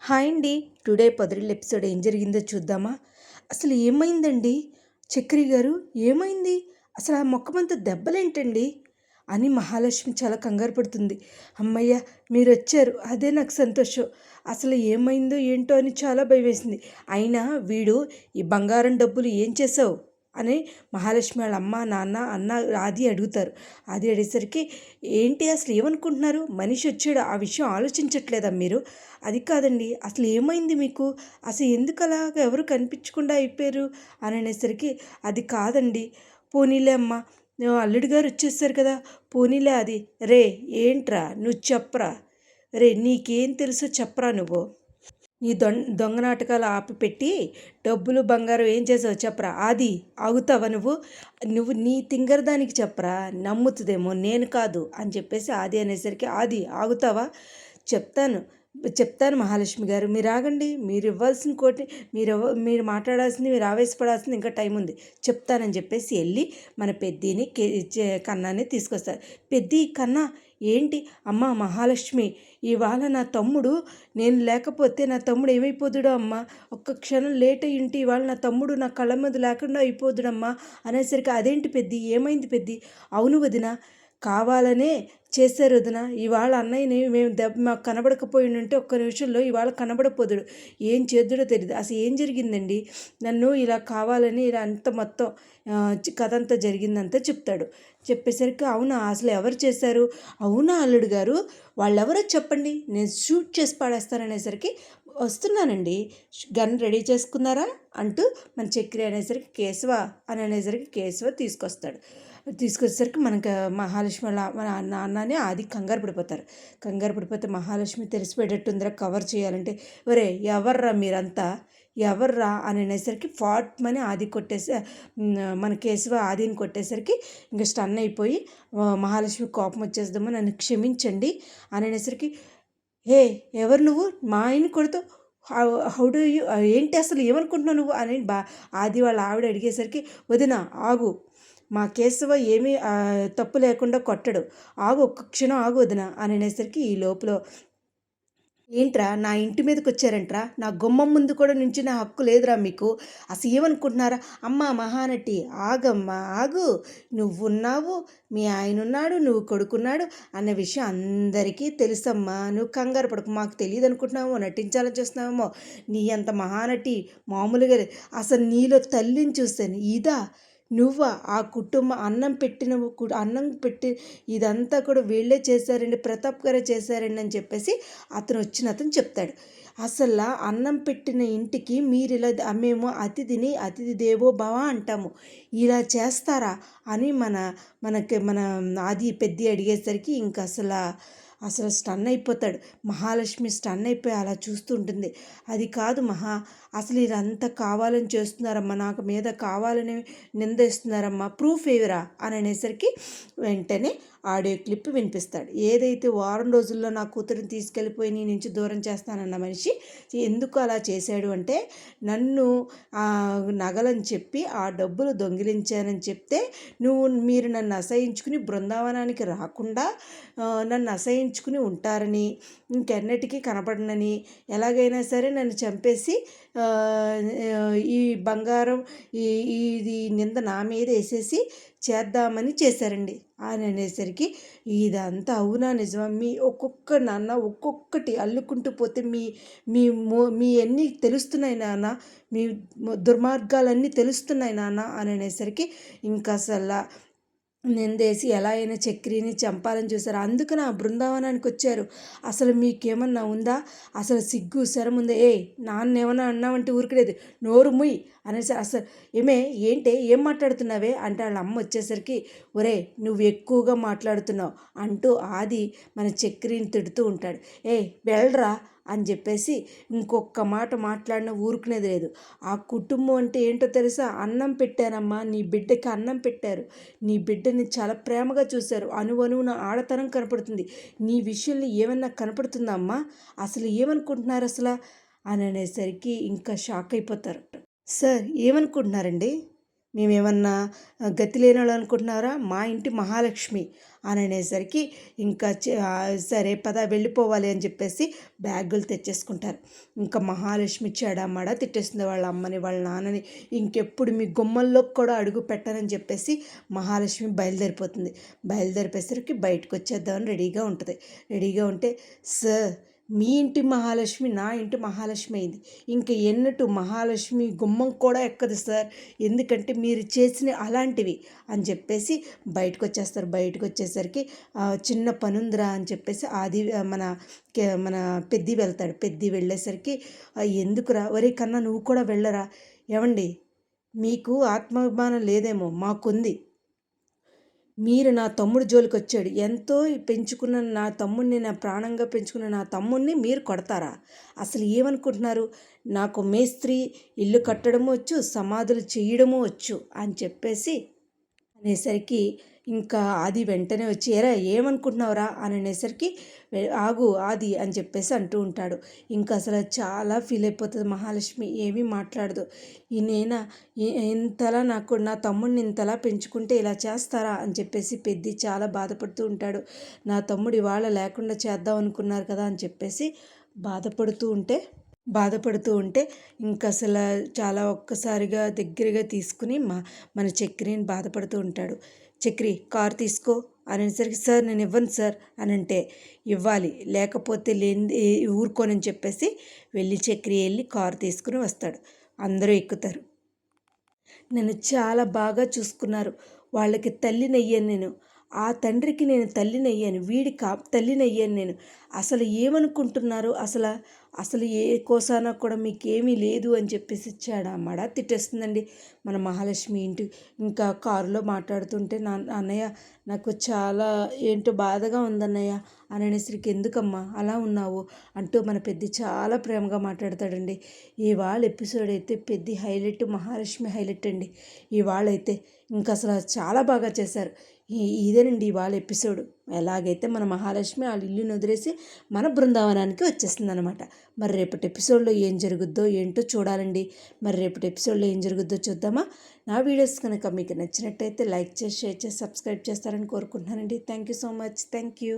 Hi అండి. Today పొదరిల్లు episode ఏం జరిగిందో చూద్దామా? అసలు ఏమైందండి? చక్రి గారు ఏమైంది? అసలు ఆ మొఖమంతా దెబ్బలేంటండి? అని మహాలక్ష్మి చాలా కంగారు పడుతుంది. హమ్మయ్య! మీరొచ్చారు. అదే నాకు సంతోషం. అసలు ఏమైందో ఏంటో అని చాలా భయమేసింది. అయినా వీడు ఈ బంగారం డబ్బులు ఏం చేసావు? అని మహాలక్ష్మి వాళ్ళ అమ్మ, నాన్న, అన్న ఆది అడుగుతారు. ఆది అడిగేసరికి ఏంటి అసలు ఏమనుకుంటున్నారు? మనిషి వచ్చాడు ఆ విషయం ఆలోచించట్లేదా మీరు? అది కాదండి. అసలు ఏమైంది మీకు? అసలు ఎందుకు అలాగా ఎవరు కనిపించకుండా అయిపోయారు అని అనేసరికి అది కాదండి. పోనీలే అమ్మ, అల్లుడు గారు వచ్చేసారు కదా, పోనీలే అది. రే ఏంట్రా నువ్వు చెప్పరా, రే నీకేం తెలుసో చెప్పరా నువ్వు. నీ దొంగ నాటకాలు ఆపిపెట్టి డబ్బులు బంగారం ఏం చేసావు చెప్పరా. ఆది ఆగుతావా నువ్వు? నువ్వు నీ తింగరదానికి చెప్పరా, నమ్ముతుందేమో, నేను కాదు అని చెప్పేసి ఆది అనేసరికి ఆది ఆగుతావా? చెప్తాను చెప్తాను మహాలక్ష్మి గారు, మీరు ఆగండి. మీరు ఇవ్వాల్సిన కోటి మీరు మాట్లాడాల్సింది, మీరు ఆవేశపడాల్సింది ఇంకా టైం ఉంది, చెప్తానని చెప్పేసి వెళ్ళి మన పెద్దిని కన్నాని తీసుకొస్తారు. పెద్ది కన్నా ఏంటి అమ్మ మహాలక్ష్మి, ఇవాళ నా తమ్ముడు, నేను లేకపోతే నా తమ్ముడు ఏమైపోదుడో అమ్మ, ఒక్క క్షణం లేట్ అయ్యి ఉంటే ఇవాళ నా తమ్ముడు నా కళ్ళ మీద లేకుండా అయిపోదుడమ్మా అనేసరికి అదేంటి పెద్ది, ఏమైంది పెద్ది? అవును వదిన, కావాలనే చేశారు వదిన. ఇవాళ అన్నయ్యని మేము మాకు కనబడకపోయి ఉంటే ఒక్క నిమిషంలో ఇవాళ కనబడపోదుడు, ఏం చేద్దుడో తెలియదు. అసలు ఏం జరిగిందండి? నన్ను ఇలా కావాలని ఇలా అంత మొత్తం కథ అంతా జరిగిందంతా చెప్తాడు. చెప్పేసరికి అవునా, అసలు ఎవరు చేశారు? అవునా అల్లుడు గారు, వాళ్ళెవరో చెప్పండి, నేను షూట్ చేసి పాడేస్తాననేసరికి వస్తున్నానండి, గన్ రెడీ చేసుకున్నారా అంటూ మన చక్రి అనేసరికి కేశవ అని అనేసరికి కేశవ తీసుకొస్తాడు. తీసుకొచ్చేసరికి మనకు మహాలక్ష్మి వాళ్ళ మన నాన్నని ఆది కంగారు పడిపోతారు. కంగారు పడిపోతే మహాలక్ష్మి తెలిసిపోయేటట్టుందిరా కవర్ చేయాలంటే, ఒరే ఎవర్రా మీరంతా, ఎవర్రా అని అనేసరికి మని ఆది కొట్టేసి మన కేశవ ఆదిని కొట్టేసరికి ఇంకా స్టన్ అయిపోయి మహాలక్ష్మి కోపం వచ్చేద్దామో, నన్ను క్షమించండి అని అనేసరికి, హే ఎవరు నువ్వు మా ఆయన్ని కొడుతూ, హౌ డూ యూ, ఏంటి అసలు ఏమనుకుంటున్నావు నువ్వు అని ఆది వాళ్ళ ఆవిడ అడిగేసరికి, వదిన ఆగు, మా కేశవ ఏమీ తప్పు లేకుండా కొట్టడు, ఆగు ఒక్క క్షణం ఆగు వదిన అని అనేసరికి ఈ లోపల ఏంట్రా నా ఇంటి మీదకి వచ్చారంట్రా, నా గుమ్మం ముందు కూడా నుంచి నా హక్కు లేదురా మీకు, అసలు ఏమనుకుంటున్నారా? అమ్మ మహానటి ఆగమ్మా ఆగు, నువ్వున్నావు, మీ ఆయన ఉన్నాడు, నువ్వు కొడుకున్నాడు అన్న విషయం అందరికీ తెలుసమ్మా, నువ్వు కంగారు పడకు, మాకు తెలియదు అనుకుంటున్నామో, నటించాలని చూస్తున్నామో, నీ అంత మహానటి మామూలుగా అసలు నీలో తల్లిని చూస్తాను ఇదా, నువ్వా ఆ కుటుంబం అన్నం పెట్టి ఇదంతా కూడా వీళ్ళే చేశారండి, ప్రతాప్ గారే చేశారండి అని చెప్పేసి అతను చెప్తాడు. అసలు అన్నం పెట్టిన ఇంటికి మీరు ఇలా మేము అతిథి దేవో భవ అంటాము, ఇలా చేస్తారా అని మన ఆది పెద్ద అడిగేసరికి ఇంకా అసలు స్టన్ అయిపోతాడు. మహాలక్ష్మి స్టన్ అయిపోయి అలా చూస్తూ ఉంటుంది. అది కాదు మహా, అసలు ఇదంతా కావాలని చేస్తున్నారమ్మా, నాకు మీద కావాలని నిందేస్తున్నారమ్మా, ప్రూఫ్ ఏవిరా అని అనేసరికి వెంటనే ఆడియో క్లిప్ వినిపిస్తాడు. ఏదైతే వారం రోజుల్లో నా కూతురిని తీసుకెళ్ళిపోయి నీ నుంచి దూరం చేస్తానన్న మనిషి ఎందుకు అలా చేశాడు అంటే, నన్ను నగలని చెప్పి ఆ డబ్బులు దొంగిలించానని చెప్తే మీరు నన్ను అసహించుకుని బృందావనానికి రాకుండా నన్ను అసహించుకుని ఉంటారని, ఇంకెన్నటికీ కనపడనని, ఎలాగైనా సరే నన్ను చంపేసి ఈ బంగారం ఇది నింద నా మీద వేసేసి చేద్దామని చేశారండి అని అనేసరికి, ఇదంతా అవునా నిజమా, మీ ఒక్కొక్కటి అల్లుకుంటూ పోతే మీ అన్నీ తెలుస్తున్నాయి నాన్న, మీ దుర్మార్గాలన్నీ తెలుస్తున్నాయి నాన్న అని అనేసరికి ఇంకా అసలు నిందేసి ఎలా అయినా చక్రిని చంపాలని చూశారు. అందుకని ఆ బృందావనానికి వచ్చారు. అసలు మీకేమన్నా ఉందా, అసలు సిగ్గు శరం ఉందా? నాన్న ఏమన్నా అన్నావంటే ఊరికలేదు, నోరు ముయ్ అనేసి, అసలు ఏంటే ఏం మాట్లాడుతున్నావే అంటే వాళ్ళ అమ్మ వచ్చేసరికి, ఒరే నువ్వు ఎక్కువగా మాట్లాడుతున్నావు అంటూ ఆది మన చక్రిని తిడుతూ ఉంటాడు. వెళ్ళరా అని చెప్పేసి ఇంకొక మాట మాట్లాడిన ఊరుకునేది లేదు. ఆ కుటుంబం అంటే ఏంటో తెలుసా, అన్నం పెట్టారమ్మా, నీ బిడ్డకి అన్నం పెట్టారు, నీ బిడ్డని చాలా ప్రేమగా చూశారు, అణువణువున ఆడతనం కనపడుతుంది, నీ విషయంలో ఏమన్నా కనపడుతుందా అమ్మా, అసలు ఏమనుకుంటున్నారు అసలు అని అనేసరికి ఇంకా షాక్ అయిపోతారు. సార్ ఏమనుకుంటున్నారండి, మేమేమన్నా గతి లేనోళ్ళు అనుకుంటున్నారా, మా ఇంటి మహాలక్ష్మి అని అనేసరికి ఇంకా సరే పద వెళ్ళిపోవాలి అని చెప్పేసి బ్యాగులు తెచ్చేసుకుంటారు. ఇంకా మహాలక్ష్మి చెడమడ తిట్టేస్తుంది వాళ్ళ అమ్మని వాళ్ళ నాన్నని. ఇంకెప్పుడు మీ గుమ్మల్లోకి కూడా అడుగు పెట్టనని చెప్పేసి మహాలక్ష్మి బయలుదేరిపోతుంది. బయలుదేరిపోయేసరికి బయటకు వచ్చేద్దామని రెడీగా ఉంటుంది. రెడీగా ఉంటే, సార్ మీ ఇంటి మహాలక్ష్మి నా ఇంటి మహాలక్ష్మి అయింది, ఇంక ఎన్నట్టు మహాలక్ష్మి గుమ్మం కూడా ఎక్కదు సార్, ఎందుకంటే మీరు చేసిన అలాంటివి అని చెప్పేసి బయటకు వచ్చేస్తారు. బయటకు వచ్చేసరికి చిన్న పనుందిరా అని చెప్పేసి ఆది మన పెద్ది వెళ్తాడు. పెద్ది వెళ్ళేసరికి ఎందుకురా ఒరే కన్నా నువ్వు కూడా వెళ్ళరా, ఏమండి మీకు ఆత్మాభిమానం లేదేమో, మాకుంది. మీరు నా తమ్ముడు జోలికొచ్చాడు, ఎంతో పెంచుకున్న నా తమ్ముడిని, నా ప్రాణంగా పెంచుకున్న నా తమ్ముడిని మీరు కొడతారా, అసలు ఏమనుకుంటున్నారు, నాకు మేస్త్రి ఇల్లు కట్టడము వచ్చు, సమాధులు చేయడము వచ్చు అని చెప్పేసి అనేసరికి ఇంకా ఆది వెంటనే వచ్చి ఎరా ఏమనుకుంటున్నావురా అని అనేసరికి ఆగు ఆది అని చెప్పేసి అంటూ ఉంటాడు. ఇంకా అసలు చాలా ఫీల్ అయిపోతుంది మహాలక్ష్మి, ఏమీ మాట్లాడదు. ఈ నేనా ఇంతలా నాకు నా తమ్ముడిని ఇంతలా పెంచుకుంటే ఇలా చేస్తారా అని చెప్పేసి పెద్ది చాలా బాధపడుతూ ఉంటాడు. నా తమ్ముడు ఇవాళ లేకుండా చేద్దాం అనుకున్నారు కదా అని చెప్పేసి బాధపడుతూ ఉంటే ఇంకా అసలు చాలా ఒక్కసారిగా దగ్గరగా తీసుకుని మన చక్రిని బాధపడుతూ ఉంటాడు. చక్రి కారు తీసుకో అనేసరికి సార్ నేను ఇవ్వను సార్ అని అంటే, ఇవ్వాలి లేకపోతే లేని ఊరుకోనని చెప్పేసి చక్రి వెళ్ళి కారు తీసుకుని వస్తాడు. అందరూ ఎక్కుతారు. నన్ను చాలా బాగా చూసుకున్నారు, వాళ్ళకి తల్లినయ్యాను నేను, ఆ తండ్రికి నేను తల్లినయ్యాను, తల్లినయ్యాను నేను, అసలు ఏమనుకుంటున్నారు, అసలు ఏ కోసానా కూడా మీకేమీ లేదు అని చెప్పేసి మడ తిట్టేస్తుందండి మన మహాలక్ష్మి. ఇంకా కారులో మాట్లాడుతుంటే అన్నయ్య నాకు చాలా ఏంటో బాధగా ఉందన్నయ్య అని అనేసరికి, ఎందుకమ్మా అలా ఉన్నావు అంటూ మన పెద్ద చాలా ప్రేమగా మాట్లాడతాడండి. ఇవాళ ఎపిసోడ్ అయితే పెద్ద హైలైట్, మహాలక్ష్మి హైలైట్ అండి. ఇవాళైతే ఇంకా అసలు చాలా బాగా చేశారు. ఇదేనండి ఇవాళ ఎపిసోడ్. ఎలాగైతే మన మహాలక్ష్మి వాళ్ళ ఇల్లుని వదిలేసి మన బృందావనానికి వచ్చేస్తుంది అనమాట. మరి రేపటి ఎపిసోడ్లో ఏం జరుగుద్దో ఏంటో చూడాలండి. మరి రేపటి ఎపిసోడ్లో ఏం జరుగుద్దో చూద్దామా. నా వీడియోస్ కనుక మీకు నచ్చినట్టయితే లైక్ చేసి, షేర్ చేసి, సబ్స్క్రైబ్ చేస్తారని కోరుకుంటున్నానండి. Thank you so much. Thank you.